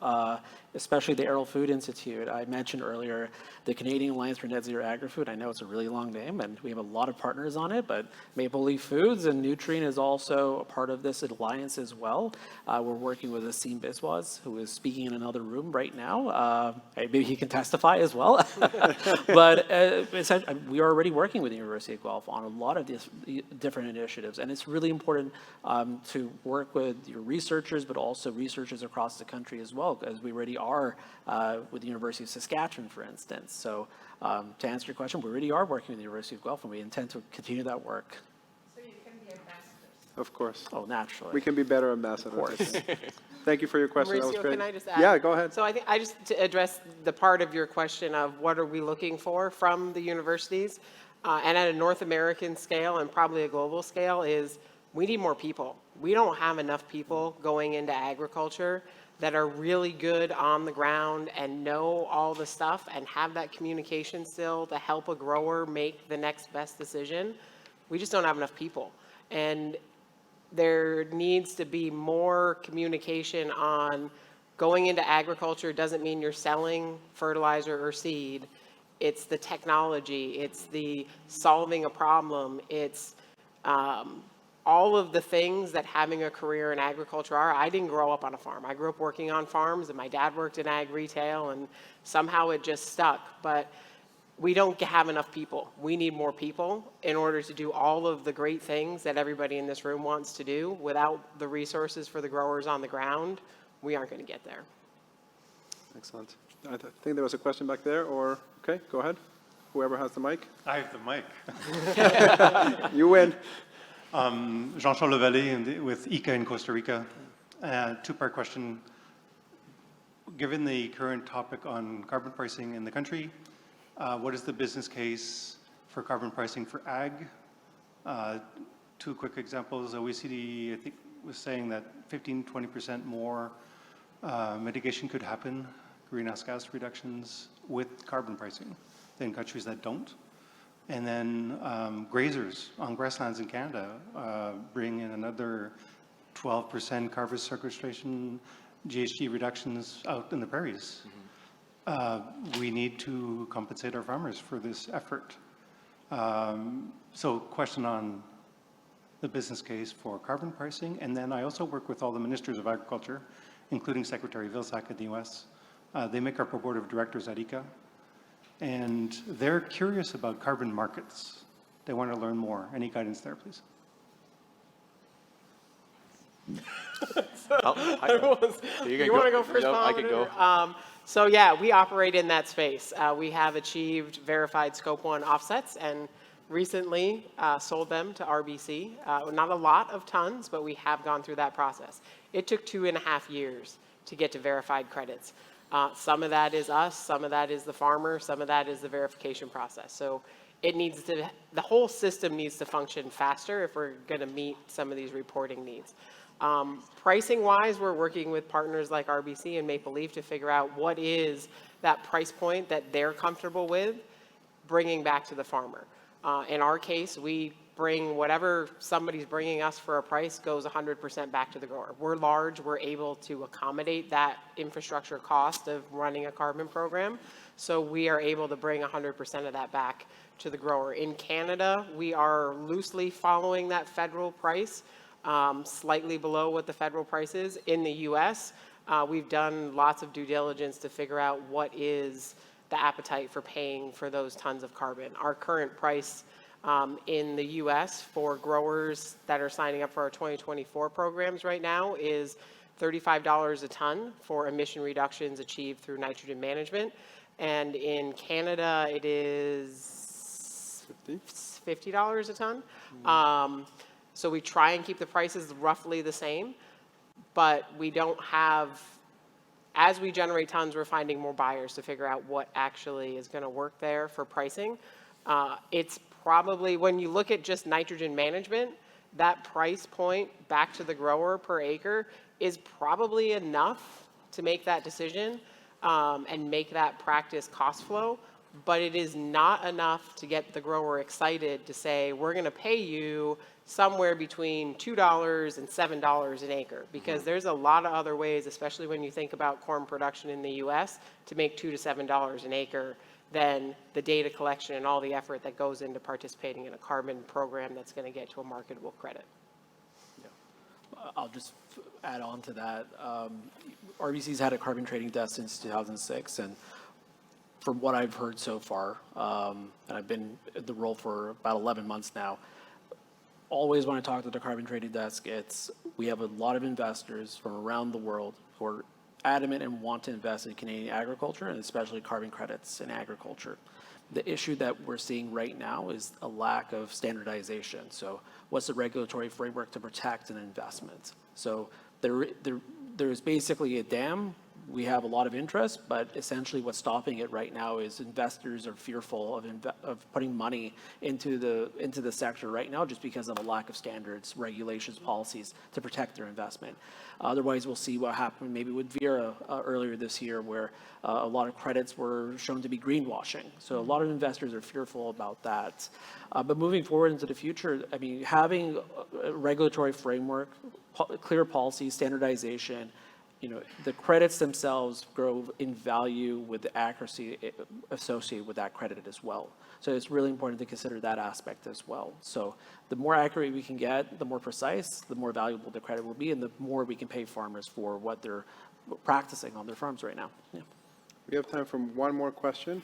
especially the Arrell Food Institute. I mentioned earlier the Canadian Alliance for Net Zero Agri-Food. I know it's a really long name, and we have a lot of partners on it, but Maple Leaf Foods and Nutrien is also a part of this alliance as well. We're working with Asim Biswas, who is speaking in another room right now. Maybe he can testify as well. But essentially, we are already working with the University of Guelph on a lot of these different initiatives, and it's really important to work with your researchers, but also researchers across the country as well, as we already are with the University of Saskatchewan, for instance. So to answer your question, we already are working with the University of Guelph, and we intend to continue that work. So you can be ambassadors. Of course. Oh, naturally. We can be better ambassadors. Of course. Thank you for your question. That was Mauricio, great. can I just add? Yeah, go ahead. So I think to address the part of your question of what are we looking for from the universities, and at a North American scale and probably a global scale, is we need more people. We don't have enough people going into agriculture that are really good on the ground and know all the stuff and have that communication still to help a grower make the next best decision. We just don't have enough people. And there needs to be more communication on going into agriculture doesn't mean you're selling fertilizer or seed. It's the technology. It's the solving a problem. It's all of the things that having a career in agriculture are. I didn't grow up on a farm. I grew up working on farms, and my dad worked in ag retail, and somehow it just stuck. But we don't have enough people. We need more people in order to do all of the great things that everybody in this room wants to do. Without the resources for the growers on the ground, we aren't going to get there. Excellent. I think there was a question back there, or, okay, go ahead. Whoever has the mic. I have the mic. You win. Jean-Charles Levalet with ICA in Costa Rica. Two-part question. Given the current topic on carbon pricing in the country, what is the business case for carbon pricing for ag? Two quick examples. OECD, I think, was saying that 15-20% more mitigation could happen, greenhouse gas reductions, with carbon pricing than countries that don't. And then grazers on grasslands in Canada bring in another 12% carbon sequestration, GHG reductions out in the prairies. We need to compensate our farmers for this effort. So question on the business case for carbon pricing. And then I also work with all the ministers of agriculture, including Secretary Vilsack in the US. They make up our board of directors at ICA. And they're curious about carbon markets. They want to learn more. Any guidance there, please? You want to go first, No, I could go. So yeah, we operate in that space. We have achieved verified Scope 1 offsets and recently sold them to RBC. Not a lot of tons, but we have gone through that process. It took 2.5 years to get to verified credits. Some of that is us, some of that is the farmer, some of that is the verification process. So it needs to, the whole system needs to function faster if we're going to meet some of these reporting needs. Pricing wise, we're working with partners like RBC and Maple Leaf to figure out what is that price point that they're comfortable with bringing back to the farmer. In our case, we bring whatever somebody's bringing us for a price goes 100% back to the grower. We're large, we're able to accommodate that infrastructure cost of running a carbon program. So we are able to bring 100% of that back to the grower. In Canada, we are loosely following that federal price, slightly below what the federal price is. In the US, we've done lots of due diligence to figure out what is the appetite for paying for those tons of carbon. Our current price in the US for growers that are signing up for our 2024 programs right now is $35 a ton for emission reductions achieved through nitrogen management. And in Canada, it is $50 a ton. So we try and keep the prices roughly the same, but we don't have, as we generate tons, we're finding more buyers to figure out what actually is going to work there for pricing. It's probably, when you look at just nitrogen management, that price point back to the grower per acre is probably enough to make that decision and make that practice cost flow, but it is not enough to get the grower excited to say, we're going to pay you somewhere between $2 and $7 an acre, because there's a lot of other ways, especially when you think about corn production in the US, to make $2 to $7 an acre than the data collection and all the effort that goes into participating in a carbon program that's going to get to a marketable credit. I'll just add on to that. RBC's had a carbon trading desk since 2006, and from what I've heard so far, and I've been in the role for about 11 months now, always when I talk to the carbon trading desk, we have a lot of investors from around the world who are adamant and want to invest in Canadian agriculture, and especially carbon credits in agriculture. The issue that we're seeing right now is a lack of standardization. So what's the regulatory framework to protect an investment? So there is basically a dam. We have a lot of interest, but essentially what's stopping it right now is investors are fearful of putting money into the sector right now just because of a lack of standards, regulations, policies to protect their investment. Otherwise, we'll see what happened maybe with Vera earlier this year, where a lot of credits were shown to be greenwashing. So a lot of investors are fearful about that. But moving forward into the future, I mean, having a regulatory framework, clear policy, standardization, the credits themselves grow in value with the accuracy associated with that credit as well. So it's really important to consider that aspect as well. So the more accurate we can get, the more precise, the more valuable the credit will be, and the more we can pay farmers for what they're practicing on their farms right now. Yeah. We have time for one more question.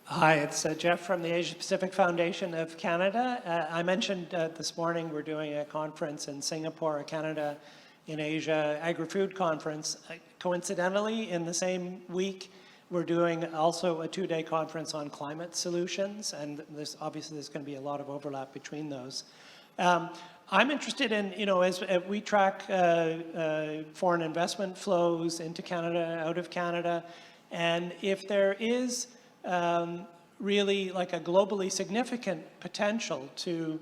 Hi, it's Jeff from the Asia Pacific Foundation of Canada. I mentioned this morning we're doing a conference in Singapore, Canada in Asia, Agri-Food Conference. Coincidentally, in the same week, we're doing also a 2-day conference on climate solutions, and there's going to be a lot of overlap between those. I'm interested in, as we track foreign investment flows into Canada, out of Canada, and if there is really like a globally significant potential to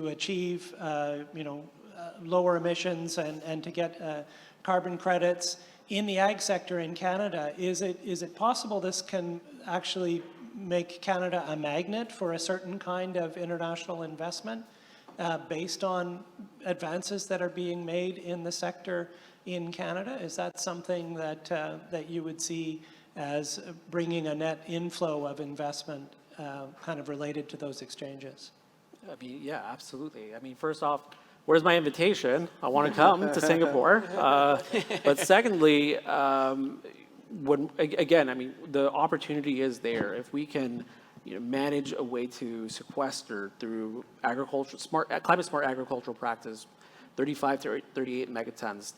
achieve, lower emissions and to get carbon credits in the ag sector in Canada, is it possible this can actually make Canada a magnet for a certain kind of international investment based on advances that are being made in the sector in Canada? Is that something that you would see as bringing a net inflow of investment kind of related to those exchanges? I mean, yeah, absolutely. I mean, first off, where's my invitation? I want to come to Singapore. But secondly, again, I mean, the opportunity is there. If we can manage a way to sequester through climate smart agricultural practice, 35 to 38 megatons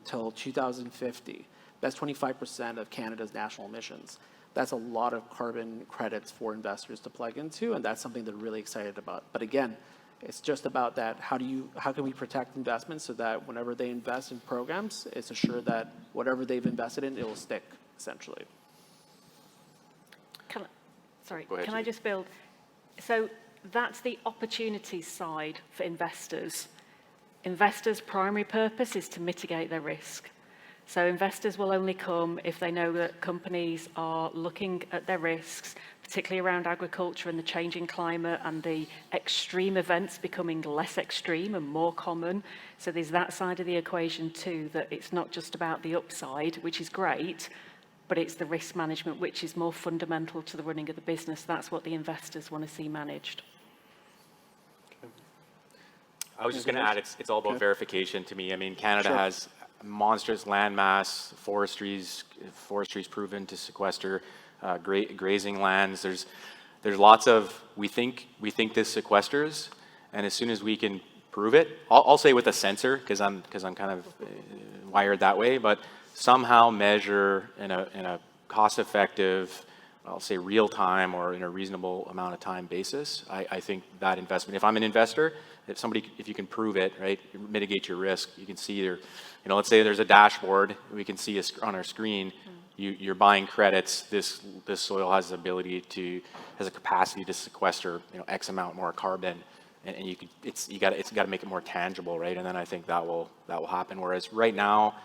till 2050. That's 25% of Canada's national emissions. That's a lot of carbon credits for investors to plug into, and that's something they're really excited about. But again, it's just about that. How can we protect investments so that whenever they invest in programs, it's assured that whatever they've invested in, it will stick, essentially. Can Go ahead, I Julie. just build? So that's the opportunity side for investors. Investors' primary purpose is to mitigate their risk. So investors will only come if they know that companies are looking at their risks, particularly around agriculture and the changing climate and the extreme events becoming less extreme and more common. So there's that side of the equation too, that it's not just about the upside, which is great, but it's the risk management, which is more fundamental to the running of the business. That's what the investors want to see managed. I was just going to add, it's all about verification to me. I mean, Canada has monstrous land mass, forestry's proven to sequester grazing lands. There's lots of, we think this sequesters, and as soon as we can prove it, I'll say with a sensor, because I'm kind of wired that way, but somehow measure in a cost-effective, I'll say real time or in a reasonable amount of time basis, I think that investment, if I'm an investor, if you can prove it, right, mitigate your risk, you can see your, let's say there's a dashboard, we can see on our screen, you're buying credits, this soil has the ability has a capacity to sequester, X amount more carbon, and it's got to make it more tangible, right? And then I think that will happen. Whereas right now,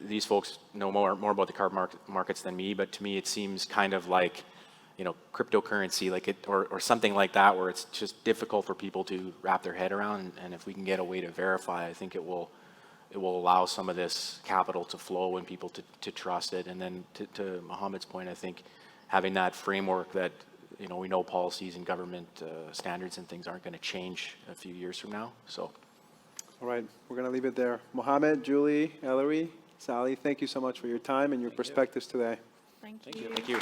these folks know more about the carbon markets than me, but to me it seems kind of like, cryptocurrency, or something like that, where it's just difficult for people to wrap their head around. And if we can get a way to verify, I think it will allow some of this capital to flow and people to trust it. And then to Mohamed's point, I think having that framework that, we know policies and government standards and things aren't going to change a few years from now. So. All right, we're going to leave it there. Mohamed, Julie, Ellery, Sally, thank you so much for your time and your perspectives today. Thank you. Thank you.